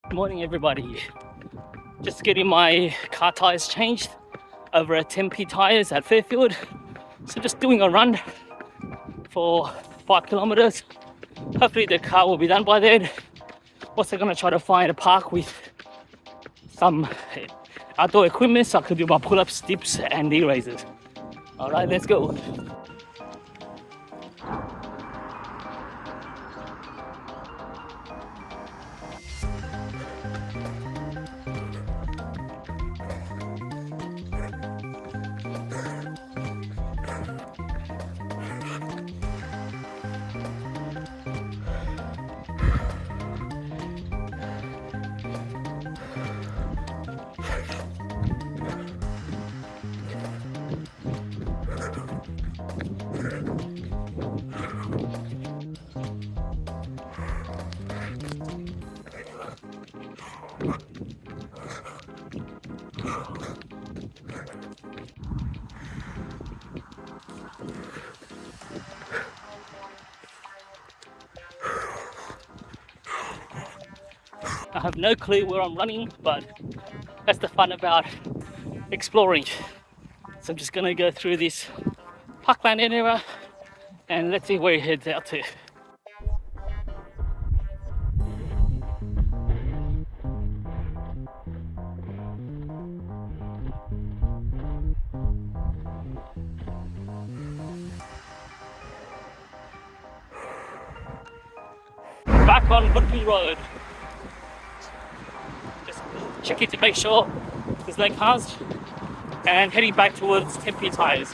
Good morning, everybody. Just getting my car tires changed over at Tempe Tyres at Fairfield. So just doing a run for 5 kilometers. Hopefully the car will be done by then. Also gonna try to find a park with some outdoor equipment so I can do my pull-ups, dips and knee raises. All right, let's go. I have no clue where I'm running, but that's the fun about exploring. So I'm just gonna go through this parkland area and let's see where it heads out to. Back on Woodley Road. Just checking to make sure there's no cars and heading back towards Tempe Tyres.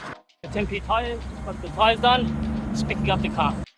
Tempe Tyres, got the tyres done, just picking up the car.